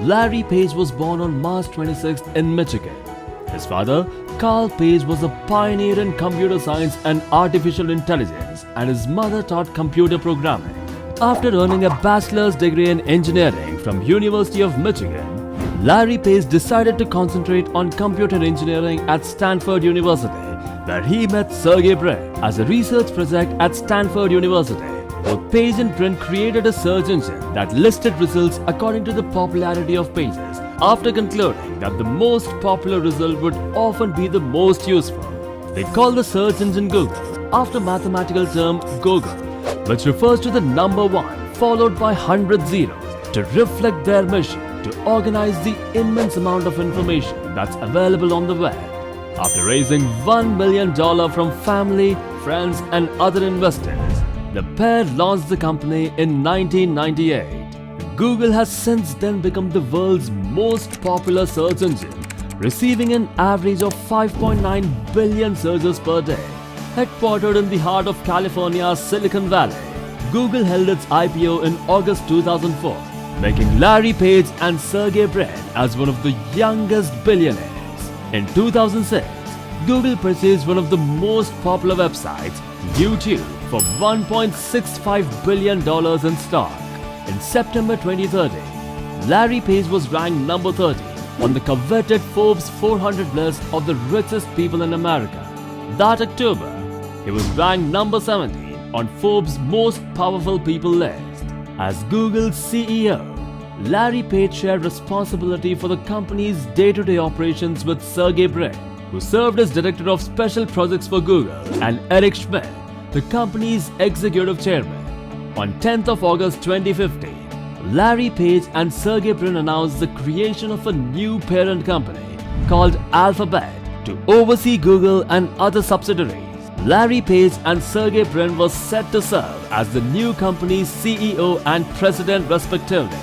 Larry Page was born on March 26th in Michigan. His father, Carl Page, was a pioneer in computer science and artificial intelligence, and his mother taught computer programming. After earning a bachelor's degree in engineering from University of Michigan, Larry Page decided to concentrate on computer engineering at Stanford University, where he met Sergey Brin. As a research project at Stanford University, both Page and Brin created a search engine that listed results according to the popularity of pages, after concluding that the most popular result would often be the most useful. They called the search engine Google, after mathematical term Google, which refers to the number 1 followed by 100 zeros, to reflect their mission to organize the immense amount of information that's available on the web. After raising $1 million from family, friends and other investors, the pair launched the company in 1998. Google has since then become the world's most popular search engine, receiving an average of 5.9 billion searches per day. Headquartered in the heart of California's Silicon Valley, Google held its IPO in August 2004, making Larry Page and Sergey Brin as one of the youngest billionaires. In 2006, Google purchased one of the most popular websites, YouTube, for $1.65 billion in stock. In September 2013, Larry Page was ranked number 30 on the coveted Forbes 400 list of the richest people in America. That October, he was ranked number 17 on Forbes' most powerful people list. As Google's CEO, Larry Page shared responsibility for the company's day-to-day operations with Sergey Brin, who served as Director of Special Projects for Google, and Eric Schmidt, the company's Executive Chairman. On 10th of August 2015, Larry Page and Sergey Brin announced the creation of a new parent company called Alphabet to oversee Google and other subsidiaries. Larry Page and Sergey Brin were set to serve as the new company's CEO and President respectively,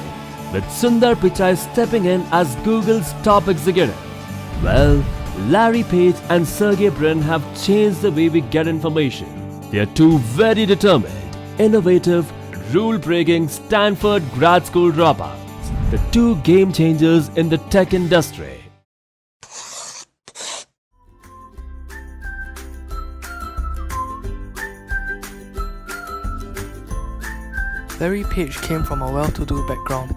with Sundar Pichai stepping in as Google's top executive. Well, Larry Page and Sergey Brin have changed the way we get information. They are two very determined, innovative, rule-breaking Stanford grad school dropouts, the two game changers in the tech industry. Larry Page came from a well-to-do background.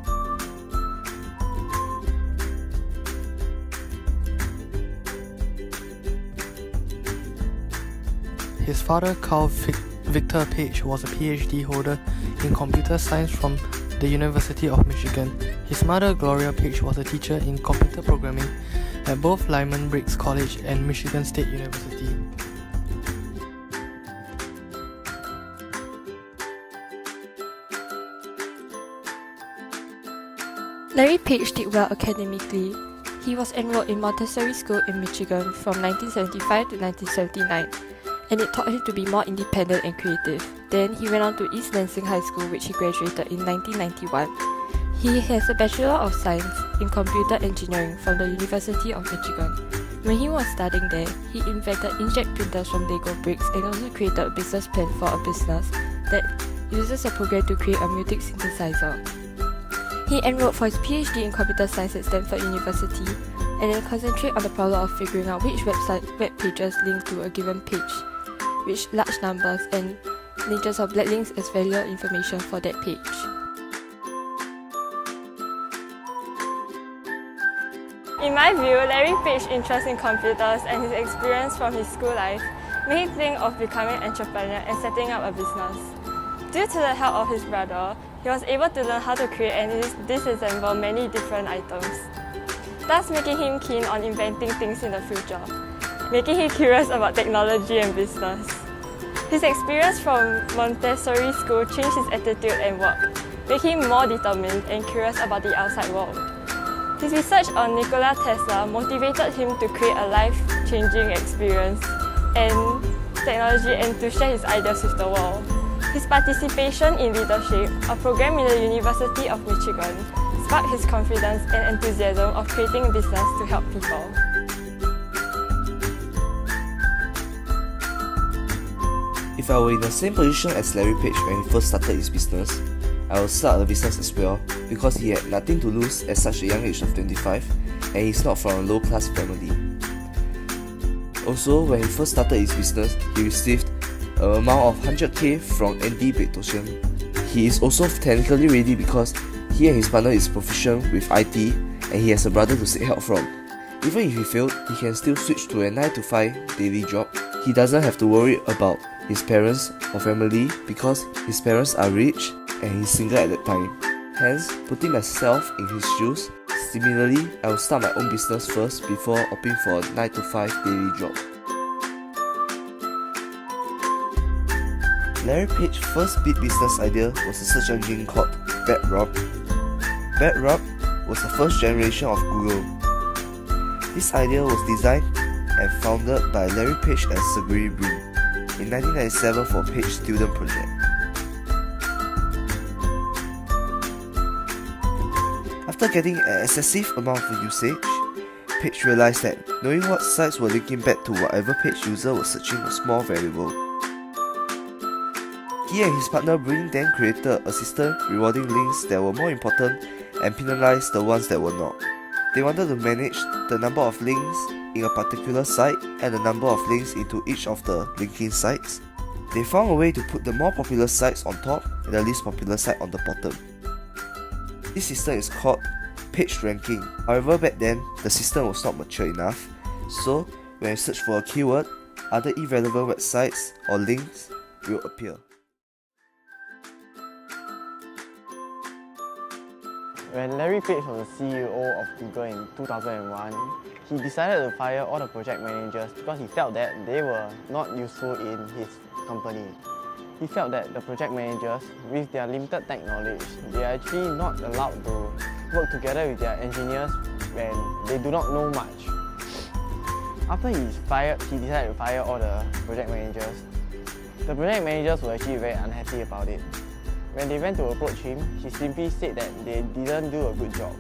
His father, Carl Victor Page, was a PhD holder in computer science from the University of Michigan. His mother, Gloria Page, was a teacher in computer programming at both Lyman Briggs College and Michigan State University. Larry Page did well academically. He was enrolled in Montessori School in Michigan from 1975 to 1979, and it taught him to be more independent and creative. Then he went on to East Lansing High School, which he graduated in 1991. He has a Bachelor of Science in Computer Engineering from the University of Michigan. When he was studying there, he invented inkjet printers from Lego bricks and also created a business plan for a business that uses a program to create a music synthesizer. He enrolled for his PhD in computer science at Stanford University and then concentrated on the problem of figuring out which web pages link to a given page, which large numbers and natures of backlinks as valuable information for that page. In my view, Larry Page's interest in computers and his experience from his school life made him think of becoming an entrepreneur and setting up a business. Due to the help of his brother, he was able to learn how to create and disassemble many different items, thus making him keen on inventing things in the future, making him curious about technology and business. His experience from Montessori school changed his attitude and work, making him more determined and curious about the outside world. His research on Nikola Tesla motivated him to create a life-changing experience and technology and to share his ideas with the world. His participation in leadership, a program in the University of Michigan, sparked his confidence and enthusiasm of creating a business to help people. If I were in the same position as Larry Page when he first started his business, I I will start a business as well, because he had nothing to lose at such a young age of 25, and he's not from a low-class family. Also, when he first started his business, he received an amount of 100k from Andy Beethoven. He is also technically ready because he and his partner is proficient with IT, and he has a brother to seek help from. Even if he failed, he can still switch to a 9 to 5 daily job. He doesn't have to worry about his parents or family because his parents are rich and he's single at that time. Hence, putting myself in his shoes, similarly, I will start my own business first before opting for a 9 to 5 daily job. Larry Page's first big business idea was a search engine called Bedrock. Bedrock was the first generation of Google. This idea was designed and founded by Larry Page and Sergey Brin in 1997 for Page Student Project. After getting an excessive amount of usage, Page realized that knowing what sites were linking back to whatever page user was searching was more valuable. He and his partner Brin then created a system rewarding links that were more important and penalized the ones that were not. They wanted to manage the number of links in a particular site and the number of links into each of the linking sites. They found a way to put the more popular sites on top and the least popular site on the bottom. This system is called page ranking. However, back then, the system was not mature enough, so when you search for a keyword, other irrelevant websites or links will appear. When Larry Page was the CEO of Google in 2001, he decided to fire all the project managers because he felt that they were not useful in his company. He felt that the project managers, with their limited tech knowledge, they are actually not allowed to work together with their engineers when they do not know much. After he decided to fire all the project managers. The project managers were actually very unhappy about it. When they went to approach him, he simply said that they didn't do a good job.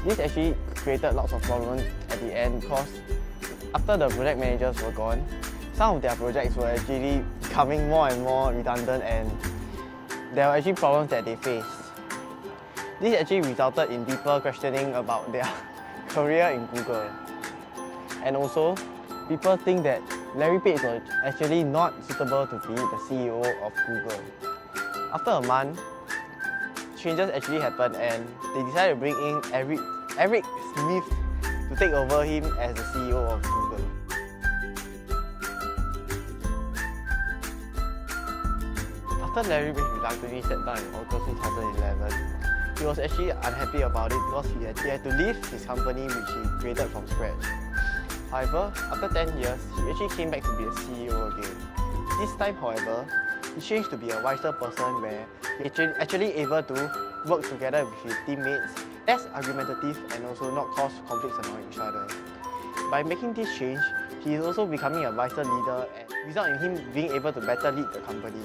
This actually created lots of problems at the end because after the project managers were gone, some of their projects were actually becoming more and more redundant and there were actually problems that they faced. This actually resulted in people questioning about their career in Google. And also, people think that Larry Page was actually not suitable to be the CEO of Google. After a month, changes actually happened and they decided to bring in Eric Smith to take over him as the CEO of Google. After Larry Page reluctantly stepped down in August 2011, he was actually unhappy about it because he had to leave his company which he created from scratch. However, after 10 years, he actually came back to be a CEO again. This time, however, he changed to be a wiser person where he actually able to work together with his teammates, less argumentative and also not cause conflicts among each other. By making this change, he is also becoming a wiser leader and result in him being able to better lead the company.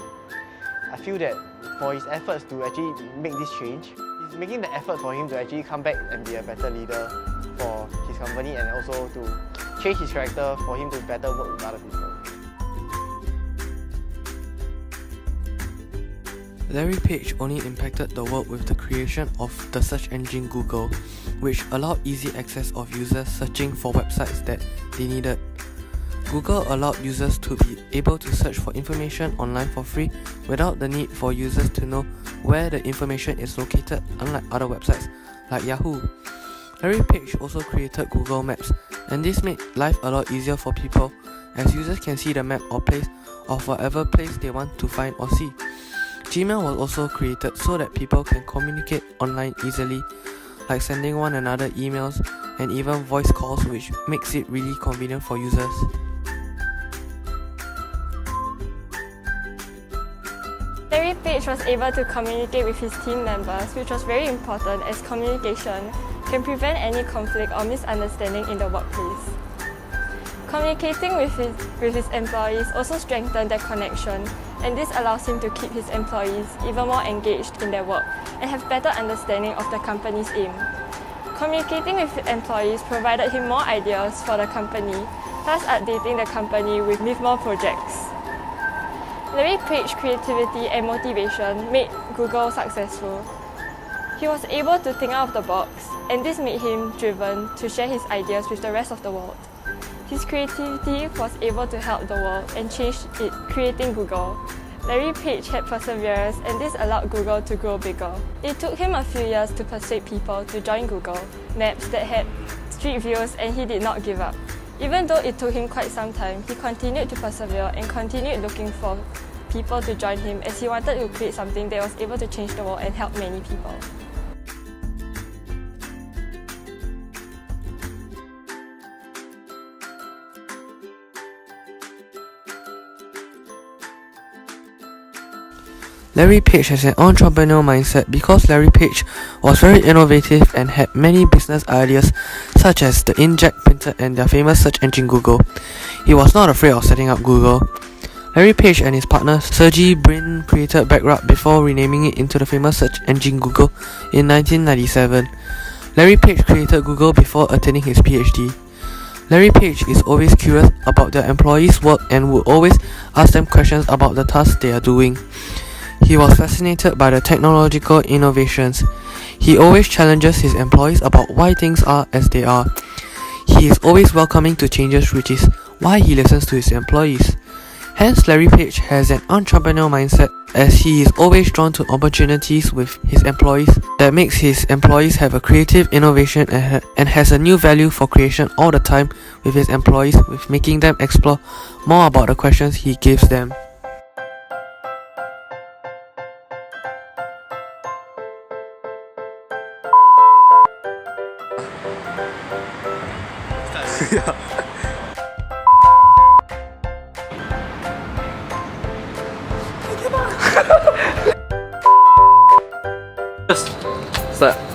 I feel that for his efforts to actually make this change, it's making the effort for him to actually come back and be a better leader for his company and also to change his character for him to better work with other people. Larry Page only impacted the world with the creation of the search engine Google, which allowed easy access of users searching for websites that they needed. Google allowed users to be able to search for information online for free without the need for users to know where the information is located, unlike other websites like Yahoo. Larry Page also created Google Maps, and this made life a lot easier for people as users can see the map or place of whatever place they want to find or see. Gmail was also created so that people can communicate online easily, like sending one another emails and even voice calls, which makes it really convenient for users. Larry Page was able to communicate with his team members, which was very important as communication can prevent any conflict or misunderstanding in the workplace. Communicating with his employees also strengthened their connection, and this allows him to keep his employees even more engaged in their work and have better understanding of the company's aim. Communicating with employees provided him more ideas for the company, thus updating the company with more projects. Larry Page's creativity and motivation made Google successful. He was able to think out of the box, and this made him driven to share his ideas with the rest of the world. His creativity was able to help the world and change it, creating Google. Larry Page had perseverance, and this allowed Google to grow bigger. It took him a few years to persuade people to join Google Maps that had street views, and he did not give up. Even though it took him quite some time, he continued to persevere and continued looking for people to join him, as he wanted to create something that was able to change the world and help many people. Larry Page has an entrepreneurial mindset because Larry Page was very innovative and had many business ideas such as the inkjet printer and their famous search engine Google. He was not afraid of setting up Google. Larry Page and his partner Sergey Brin created Backrub before renaming it into the famous search engine Google in 1997. Larry Page created Google before attaining his PhD. Larry Page is always curious about their employees' work and would always ask them questions about the tasks they are doing. He was fascinated by the technological innovations. He always challenges his employees about why things are as they are. He is always welcoming to changes, which is why he listens to his employees. Hence, Larry Page has an entrepreneurial mindset, as he is always drawn to opportunities with his employees that makes his employees have a creative innovation and has a new value for creation all the time with his employees, with making them explore more about the questions he gives them. Start.